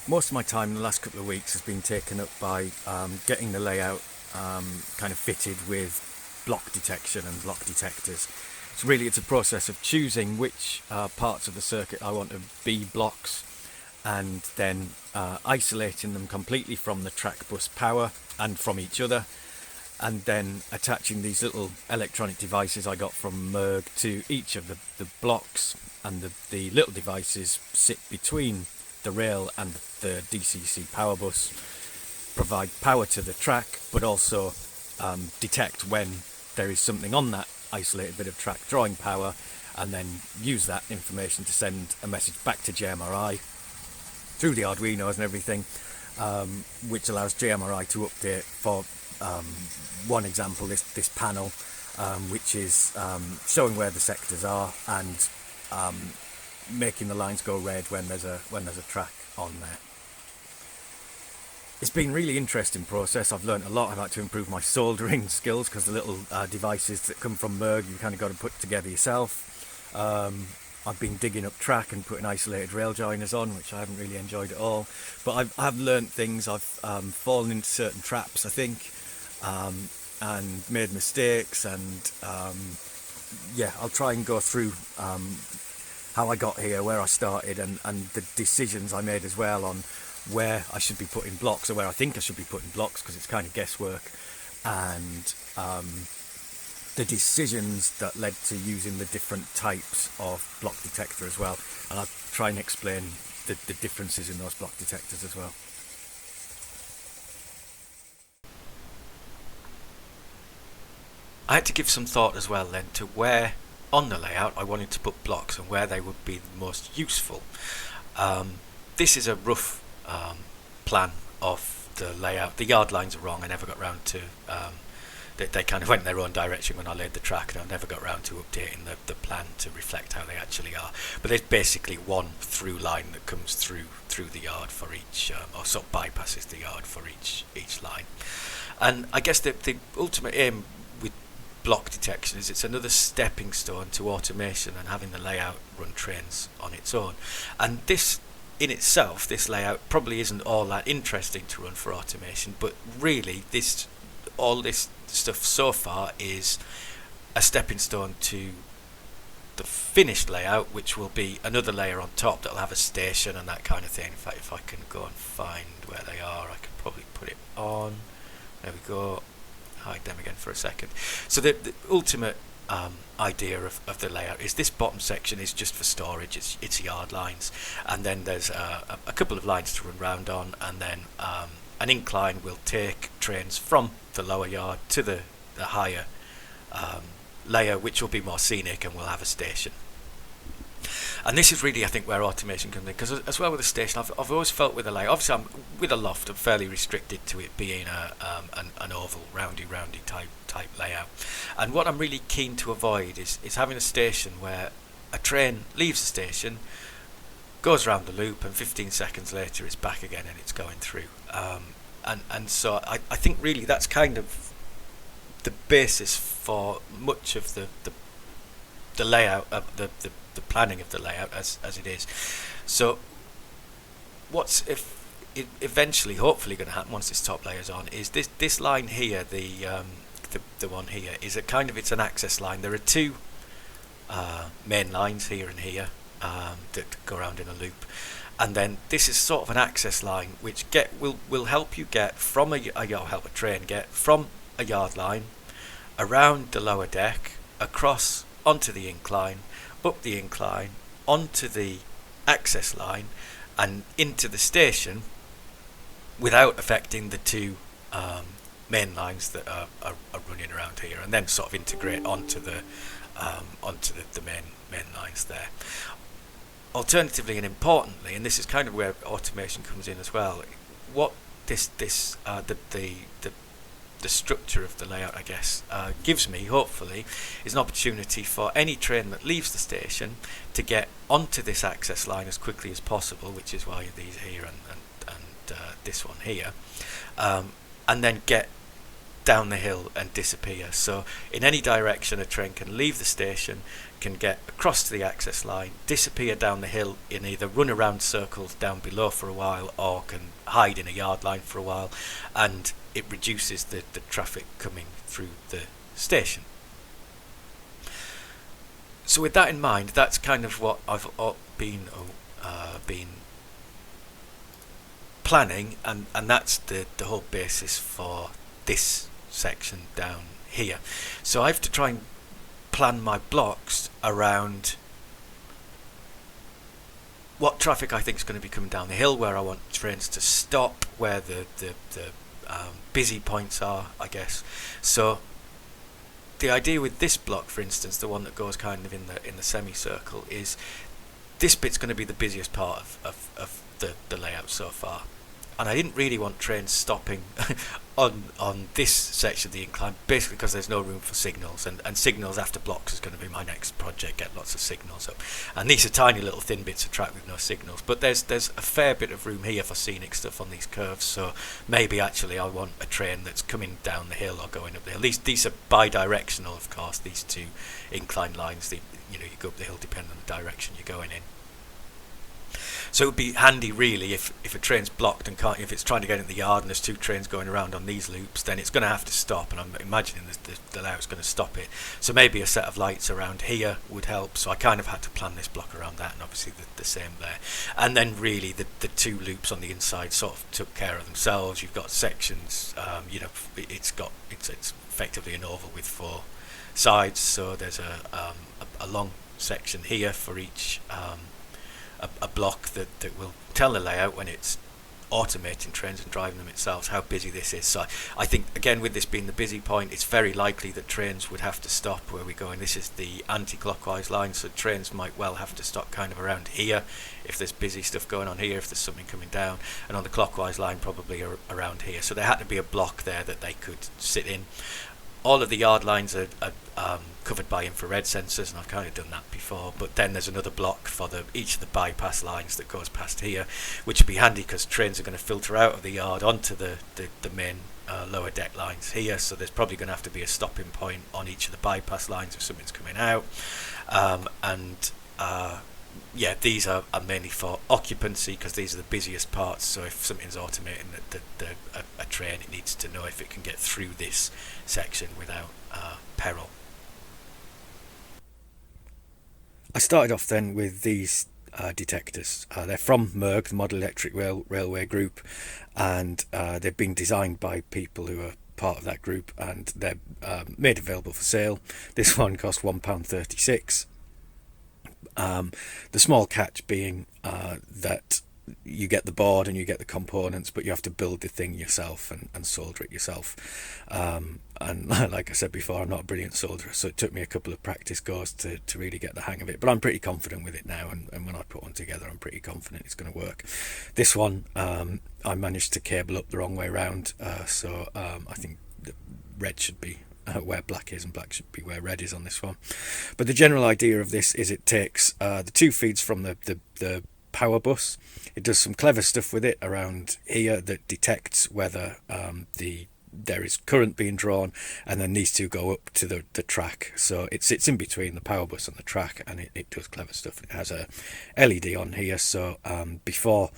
most of my time in the last couple of weeks has been taken up by getting the layout kind of fitted with block detection and block detectors. So really it's a process of choosing which parts of the circuit I want to be blocks, and then isolating them completely from the track bus power and from each other, and then attaching these little electronic devices I got from Merg to each of the blocks, and the little devices sit between the rail and the DCC power bus, provide power to the track, but also detect when there is something on that isolated bit of track drawing power, and then use that information to send a message back to JMRI through the Arduinos and everything, which allows JMRI to update, for one example, this panel, which is showing where the sectors are and making the lines go red when there's a track on there. It's been a really interesting process. I've learned a lot. I've had to improve my soldering skills because the little devices that come from Merg you kind of got to put together yourself. I've been digging up track and putting isolated rail joiners on, which I haven't really enjoyed at all. But I've learned things. I've fallen into certain traps, I think, and made mistakes. And yeah, I'll try and go through how I got here, where I started, and the decisions I made as well on where I should be putting blocks, or where I think I should be putting blocks, because it's kind of guesswork, and the decisions that led to using the different types of block detector as well. And I'll try and explain the differences in those block detectors as well. I had to give some thought as well then to where on the layout I wanted to put blocks and where they would be the most useful. This is a rough plan of the layout. The yard lines are wrong. I never got round to they kind of went in their own direction when I laid the track, and I never got round to updating the plan to reflect how they actually are. But there's basically one through line that comes through the yard for each, or sort of bypasses the yard for each line. And I guess the ultimate aim with block detection is it's another stepping stone to automation and having the layout run trains on its own. And this in itself, this layout probably isn't all that interesting to run for automation, but really all this stuff so far is a stepping stone to the finished layout, which will be another layer on top that'll have a station and that kind of thing. In fact, if I can go and find where they are, I can probably put it on. There we go. Hide them again for a second. So the ultimate idea of the layout is this bottom section is just for storage. It's yard lines, and then there's a couple of lines to run round on, and then an incline will take trains from the lower yard to the higher layer, which will be more scenic and will have a station. And this is really, I think, where automation comes in, because as well with the station, I've always felt with a layout, obviously I'm with a loft, I'm fairly restricted to it being an oval, roundy type layout. And what I'm really keen to avoid is having a station where a train leaves the station, goes round the loop, and 15 seconds later it's back again and it's going through. And so I think really that's kind of the basis for much of the layout of the planning of the layout as it is. So what's eventually hopefully going to happen once this top layer's on is this line here, the one here, is a kind of, it's an access line. There are two main lines here and here that go around in a loop, and then this is sort of an access line which will help you get from help a train get from a yard line around the lower deck, across onto the incline, up the incline, onto the access line, and into the station without affecting the two main lines that are running around here, and then sort of integrate onto the main lines there. Alternatively, and importantly, and this is kind of where automation comes in as well, what the structure of the layout, I guess, gives me, hopefully, is an opportunity for any train that leaves the station to get onto this access line as quickly as possible, which is why these here and this one here, and then get down the hill and disappear. So in any direction a train can leave the station, can get across to the access line, disappear down the hill, and either run around circles down below for a while or can hide in a yard line for a while, and it reduces the traffic coming through the station. So with that in mind, that's kind of what I've been planning, and that's the whole basis for this section down here. So I have to try and plan my blocks around what traffic I think is going to be coming down the hill, where I want trains to stop, where the busy points are, I guess. So the idea with this block, for instance, the one that goes kind of in the semicircle, is this bit's going to be the busiest part of the layout so far. And I didn't really want trains stopping on this section of the incline, basically because there's no room for signals, and signals after blocks is going to be my next project, get lots of signals up. And these are tiny little thin bits of track with no signals, but there's a fair bit of room here for scenic stuff on these curves, so maybe actually I want a train that's coming down the hill or going up the hill. These are bi-directional, of course, these two incline lines. You go up the hill depending on the direction you're going in. So it would be handy really if a train's blocked and if it's trying to get in the yard and there's two trains going around on these loops, then it's going to have to stop, and I'm imagining the layout's going to stop it. So maybe a set of lights around here would help, so I kind of had to plan this block around that, and obviously the same there. And then really the two loops on the inside sort of took care of themselves. You've got sections, it's effectively an oval with four sides, so there's a long section here for each a block that will tell the layout when it's automating trains and driving them itself how busy this is. So I think, again, with this being the busy point, it's very likely that trains would have to stop where we're going. This is the anti-clockwise line, so trains might well have to stop kind of around here if there's busy stuff going on here, if there's something coming down, and on the clockwise line probably around here. So there had to be a block there that they could sit in. All of the yard lines are covered by infrared sensors, and I've kind of done that before, but then there's another block for each of the bypass lines that goes past here, which would be handy because trains are going to filter out of the yard onto the main lower deck lines here, so there's probably going to have to be a stopping point on each of the bypass lines if something's coming out. These are mainly for occupancy because these are the busiest parts, so if something's automating a train, it needs to know if it can get through this section without peril. I started off then with these detectors. They're from MERG, the Model Electric Railway Group, and they've been designed by people who are part of that group, and they're made available for sale. This one cost £1.36. The small catch being that you get the board and you get the components, but you have to build the thing yourself and solder it yourself. And like I said before, I'm not a brilliant solderer, so it took me a couple of practice goes to really get the hang of it. But I'm pretty confident with it now, and when I put one together, I'm pretty confident it's going to work. This one, I managed to cable up the wrong way around, so I think the red should be where black is and black should be where red is on this one. But the general idea of this is it takes the two feeds from the power bus. It does some clever stuff with it around here that detects whether there is current being drawn, and then these two go up to the track. So it sits in between the power bus and the track, and it does clever stuff. It has a LED on here, so before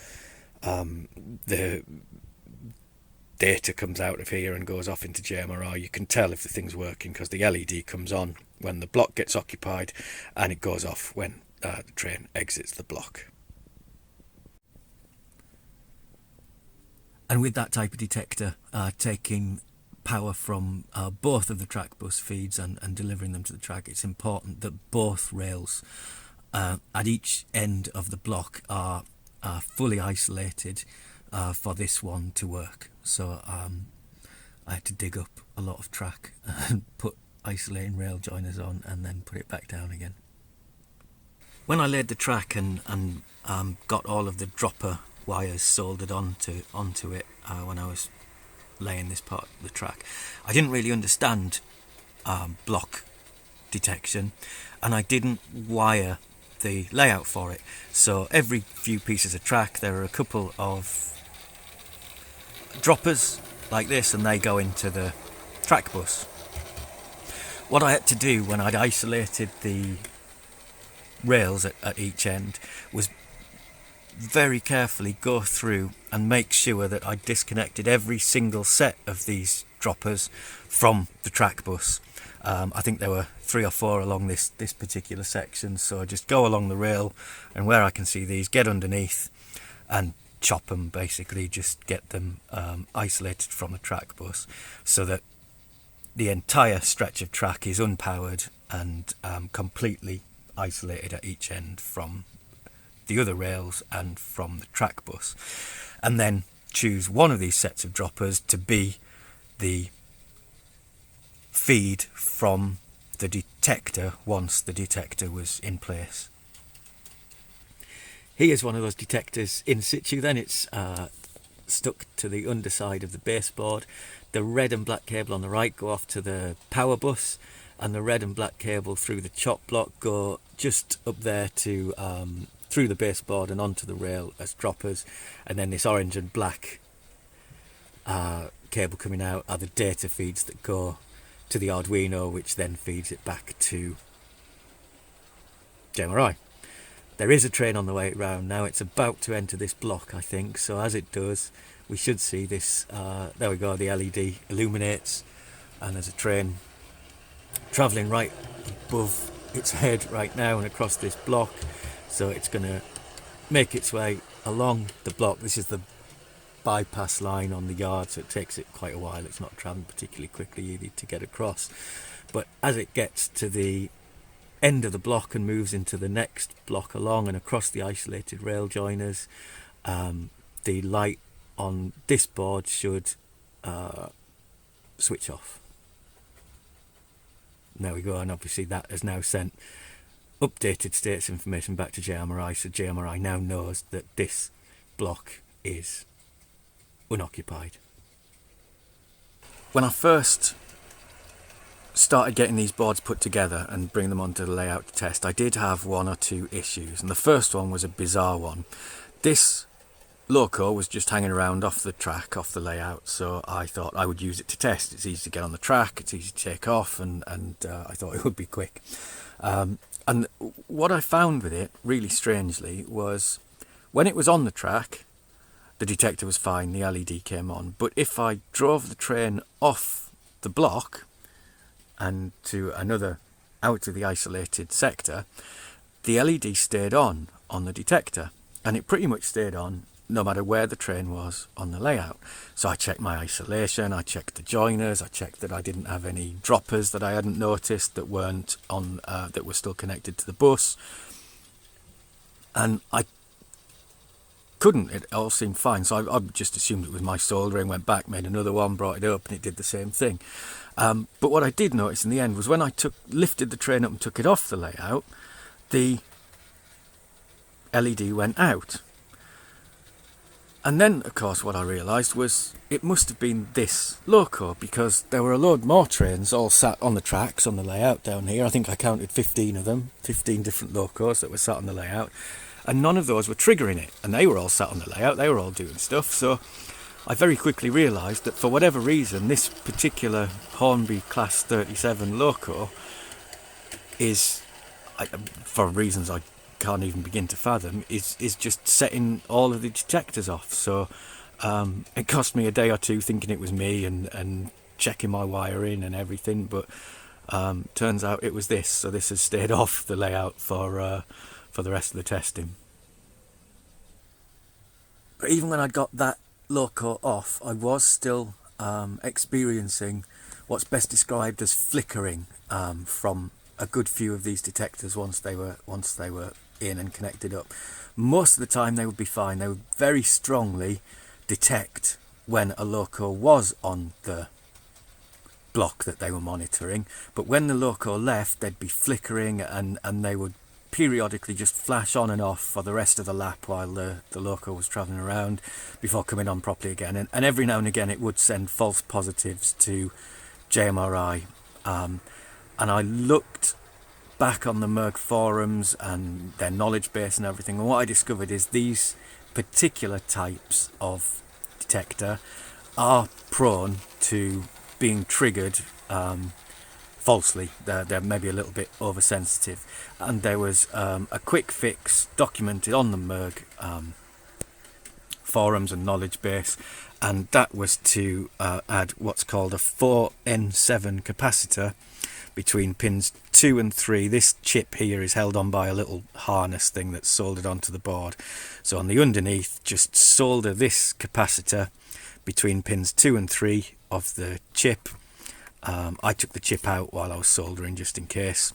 the data comes out of here and goes off into JMRI, you can tell if the thing's working because the LED comes on when the block gets occupied, and it goes off when the train exits the block. And with that type of detector, taking power from both of the track bus feeds and delivering them to the track, it's important that both rails at each end of the block are fully isolated for this one to work. So I had to dig up a lot of track and put isolating rail joiners on and then put it back down again. When I laid the track and got all of the dropper wires soldered onto it when I was laying this part of the track, I didn't really understand block detection, and I didn't wire the layout for it. So every few pieces of track there are a couple of droppers like this, and they go into the track bus. What I had to do when I'd isolated the rails at each end was very carefully go through and make sure that I disconnected every single set of these droppers from the track bus. I think there were 3 or 4 along this particular section, so I just go along the rail, and where I can see these, get underneath and chop them, basically just get them isolated from the track bus, so that the entire stretch of track is unpowered and completely isolated at each end from the other rails and from the track bus. And then choose one of these sets of droppers to be the feed from the detector once the detector was in place. Here's one of those detectors in situ then. It's stuck to the underside of the baseboard. The red and black cable on the right go off to the power bus, and the red and black cable through the chop block go just up there to through the baseboard and onto the rail as droppers. And then this orange and black cable coming out are the data feeds that go to the Arduino, which then feeds it back to JMRI. There is a train on the way round now. It's about to enter this block, I think, so as it does we should see this, there we go, the LED illuminates, and there's a train travelling right above its head right now and across this block, so it's going to make its way along the block. This is the bypass line on the yard, so it takes it quite a while. It's not travelling particularly quickly either to get across, but as it gets to the end of the block and moves into the next block along and across the isolated rail joiners, the light on this board should switch off. There we go, and obviously that has now sent updated status information back to JMRI, so JMRI now knows that this block is unoccupied. When I first started getting these boards put together and bring them onto the layout to test, I did have 1 or 2 issues, and the first one was a bizarre one. This loco was just hanging around off the track, off the layout, so I thought I would use it to test. It's easy to get on the track, it's easy to take off, and I thought it would be quick. And what I found with it, really strangely, was when it was on the track, the detector was fine, the LED came on, but if I drove the train off the block and to another, out of the isolated sector, the LED stayed on the detector, and it pretty much stayed on no matter where the train was on the layout. So I checked my isolation, I checked the joiners, I checked that I didn't have any droppers that I hadn't noticed that weren't on, that were still connected to the bus, and I couldn't. It all seemed fine, so I just assumed it was my soldering, went back, made another one, brought it up, and it did the same thing. But what I did notice in the end was when I lifted the train up and took it off the layout, the LED went out. And then, of course, what I realised was it must have been this loco, because there were a load more trains all sat on the tracks on the layout down here. I think I counted 15 of them, 15 different locos that were sat on the layout, and none of those were triggering it, and they were all sat on the layout, they were all doing stuff. So I very quickly realised that for whatever reason, this particular Hornby Class 37 loco is, for reasons I can't even begin to fathom, is just setting all of the detectors off. So it cost me a day or two thinking it was me and checking my wiring and everything, but turns out it was this. So this has stayed off the layout for the rest of the testing. But even when I got that loco off, I was still experiencing what's best described as flickering from a good few of these detectors once they were in and connected up. Most of the time they would be fine. They would very strongly detect when a loco was on the block that they were monitoring, but when the loco left, they'd be flickering, and they would periodically just flash on and off for the rest of the lap while the loco was travelling around before coming on properly again. And every now and again it would send false positives to JMRI. And I looked back on the Merck forums and their knowledge base and everything, and what I discovered is these particular types of detector are prone to being triggered falsely. They're maybe a little bit oversensitive, and there was a quick fix documented on the Merg forums and knowledge base, and that was to add what's called a 4N7 capacitor between pins 2 and 3. This chip here is held on by a little harness thing that's soldered onto the board. So on the underneath, just solder this capacitor between pins 2 and 3 of the chip. I took the chip out while I was soldering just in case.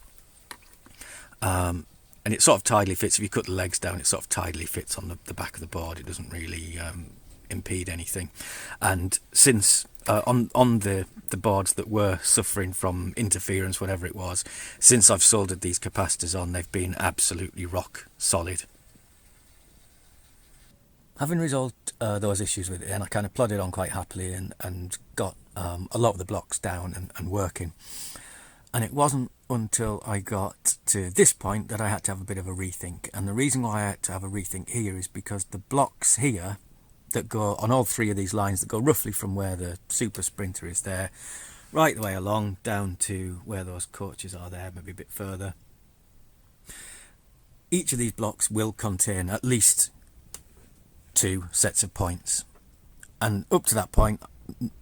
And it sort of tidily fits. If you cut the legs down, it sort of tidily fits on the back of the board. It doesn't really impede anything. And since on the boards that were suffering from interference, whatever it was, since I've soldered these capacitors on, they've been absolutely rock solid. Having resolved those issues with it, and I kind of plodded on quite happily and got a lot of the blocks down and working. And it wasn't until I got to this point that I had to have a bit of a rethink. And the reason why I had to have a rethink here is because the blocks here that go on all three of these lines, that go roughly from where the super sprinter is there, right the way along down to where those coaches are there, maybe a bit further. Each of these blocks will contain at least 2 sets of points. And up to that point,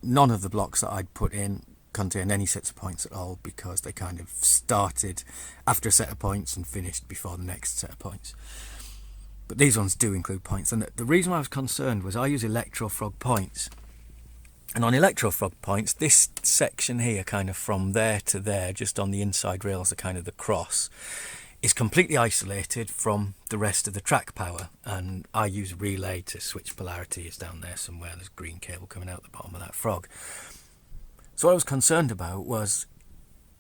none of the blocks that I'd put in contained any sets of points at all, because they kind of started after a set of points and finished before the next set of points. But these ones do include points, and the reason why I was concerned was I use electrofrog points, and on electrofrog points, this section here, kind of from there to there, just on the inside rails, are kind of the cross, is completely isolated from the rest of the track power. And I use relay to switch polarity. Is down there somewhere. There's green cable coming out the bottom of that frog. So what I was concerned about was,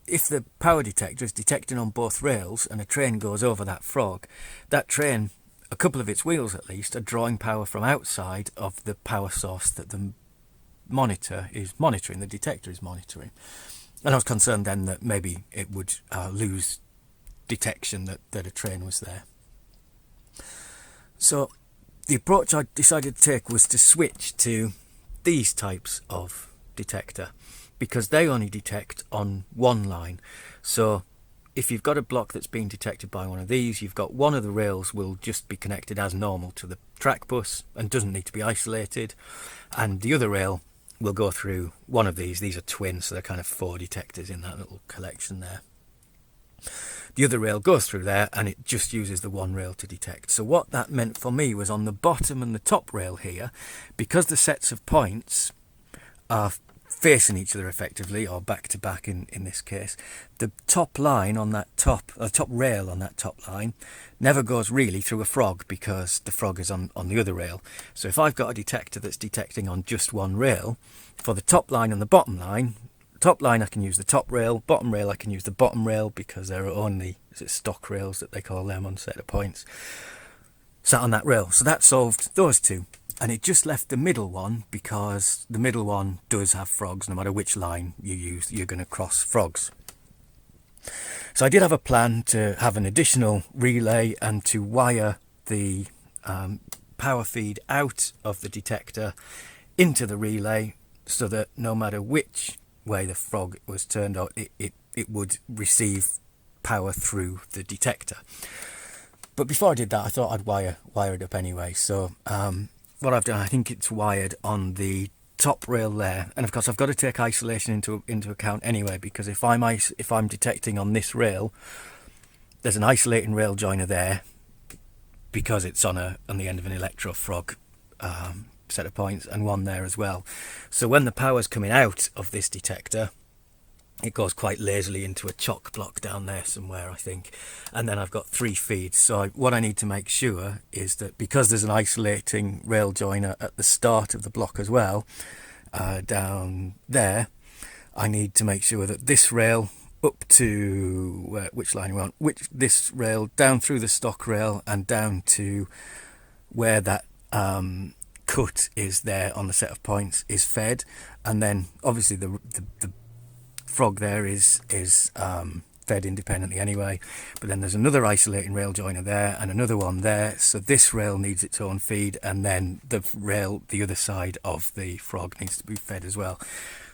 if the power detector is detecting on both rails and a train goes over that frog, that train, a couple of its wheels at least, are drawing power from outside of the power source that the monitor is monitoring, the detector is monitoring. And I was concerned then that maybe it would lose detection that a train was there. So the approach I decided to take was to switch to these types of detector, because they only detect on one line. So if you've got a block that's being detected by one of these, you've got one of the rails will just be connected as normal to the track bus and doesn't need to be isolated, and the other rail will go through one of these. These are twins, so they're kind of 4 detectors in that little collection there. The other rail goes through there and it just uses the one rail to detect. So what that meant for me was, on the bottom and the top rail here, because the sets of points are facing each other effectively, or back to back in this case, the top line on that top rail on that top line never goes really through a frog, because the frog is on the other rail. So if I've got a detector that's detecting on just one rail, for the top line and the bottom line, top line I can use the top rail, bottom rail I can use the bottom rail, because there are only stock rails that they call them on set of points sat on that rail. So that solved those two. And it just left the middle one, because the middle one does have frogs. No matter which line you use, you're going to cross frogs. So I did have a plan to have an additional relay and to wire the power feed out of the detector into the relay, so that no matter which way the frog was turned on, it would receive power through the detector. But before I did that, I thought I'd wire it up anyway. So what I've done, I think it's wired on the top rail there, and of course I've got to take isolation into account anyway, because if I'm detecting on this rail, there's an isolating rail joiner there, because it's on the end of an electrofrog set of points, and one there as well. So when the power's coming out of this detector, it goes quite lazily into a chock block down there somewhere, I think. And then I've got 3 feeds. So what I need to make sure is that, because there's an isolating rail joiner at the start of the block as well, down there, I need to make sure that this rail up to which line we want, this rail down through the stock rail and down to where that cut is there on the set of points is fed. And then obviously the frog there is fed independently anyway, but then there's another isolating rail joiner there and another one there, so this rail needs its own feed, and then the other side of the frog needs to be fed as well.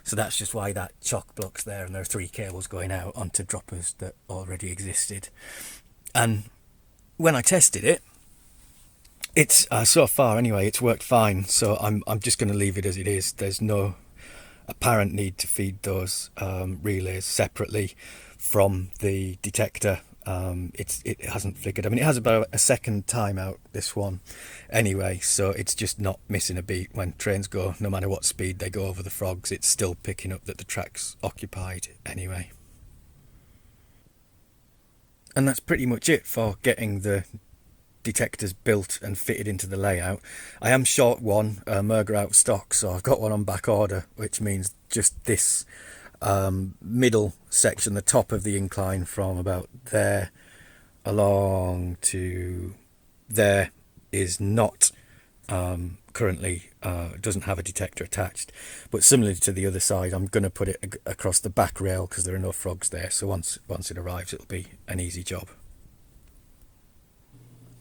So that's just why that chock block's there, and there are 3 cables going out onto droppers that already existed. And when I tested it, it's so far anyway, it's worked fine. So I'm just going to leave it as it is. There's no apparent need to feed those relays separately from the detector. It hasn't flickered. I mean, it has about a second timeout, this one, anyway, so it's just not missing a beat. When trains go, no matter what speed they go over the frogs, it's still picking up that the track's occupied anyway. And that's pretty much it for getting the detectors built and fitted into the layout. I am short one, Merger out of stock, so I've got one on back order, which means just this middle section, the top of the incline from about there along to there, is not currently doesn't have a detector attached, but similarly to the other side, I'm going to put it across the back rail because there are no frogs there, so once it arrives it'll be an easy job.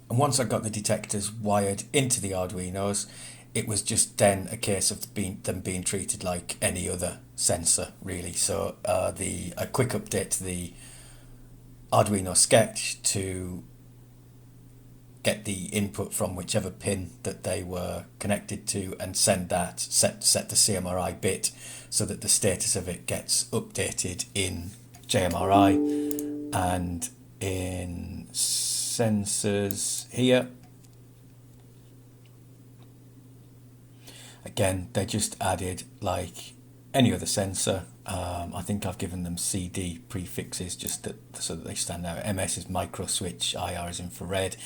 And once I got the detectors wired into the Arduinos, it was just then a case of them being treated like any other sensor, really. So a quick update to the Arduino sketch to get the input from whichever pin that they were connected to, and send that, set the CMRI bit so that the status of it gets updated in JMRI. And in sensors here, again, they just added like any other sensor. I think I've given them CD prefixes just so that they stand out. MS is micro switch, IR is infrared.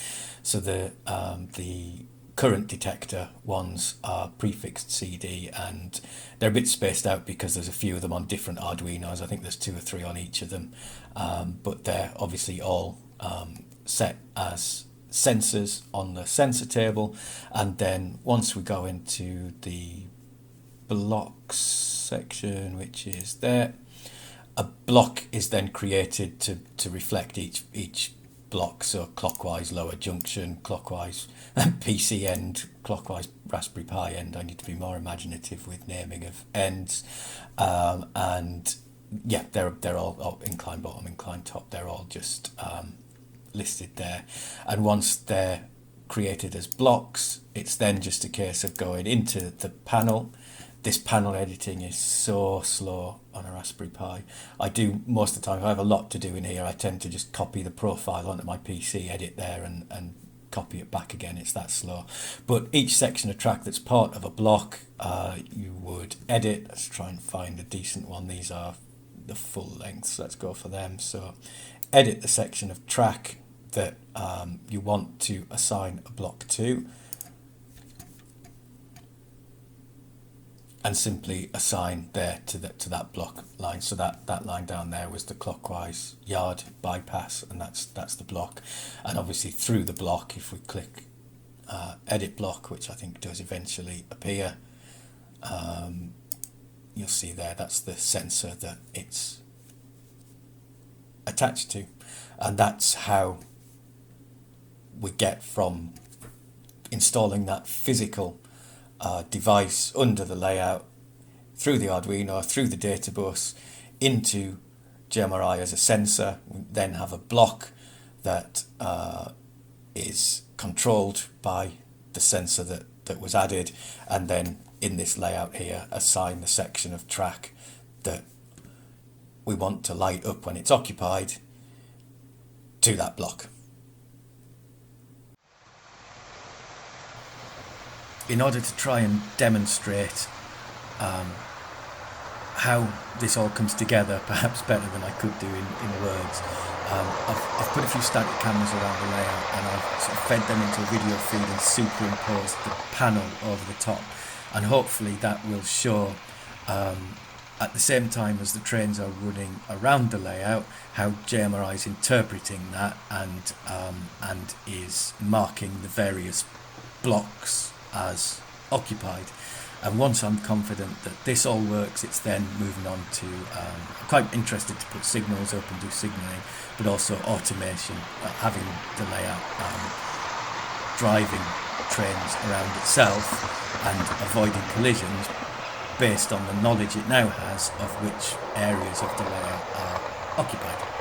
So the current detector ones are prefixed CD, and they're a bit spaced out because there's a few of them on different Arduinos. I think there's 2 or 3 on each of them, but they're obviously all set as sensors on the sensor table. And then once we go into the blocks section, which is there, a block is then created to reflect each block. So clockwise lower junction, clockwise PC end, clockwise Raspberry Pi end. I need to be more imaginative with naming of ends. And yeah, they're all incline bottom, incline top. They're all just listed there. And once they're created as blocks, it's then just a case of going into the panel. This panel editing is so slow on a Raspberry Pi. I do most of the time, if I have a lot to do in here, I tend to just copy the profile onto my PC, edit there and copy it back again. It's that slow. But each section of track that's part of a block, you would edit. Let's try and find a decent one. These are the full lengths. Let's go for them. So edit the section of track that you want to assign a block to, and simply assign there to that block line. So that line down there was the clockwise yard bypass, and that's the block. And obviously through the block, if we click edit block, which I think does eventually appear, you'll see there that's the sensor that it's attached to. And that's how we get from installing that physical device under the layout, through the Arduino, through the data bus, into JMRI as a sensor. We then have a block that is controlled by the sensor that was added, and then in this layout here assign the section of track that we want to light up when it's occupied to that block. In order to try and demonstrate how this all comes together, perhaps better than I could do in words, I've put a few static cameras around the layout, and I've sort of fed them into a video feed and superimposed the panel over the top, and hopefully that will show at the same time as the trains are running around the layout how JMRI is interpreting that and is marking the various blocks as occupied. And once I'm confident that this all works, it's then moving on to I'm quite interested to put signals up and do signalling, but also automation, having the layout driving trains around itself and avoiding collisions based on the knowledge it now has of which areas of the layout are occupied.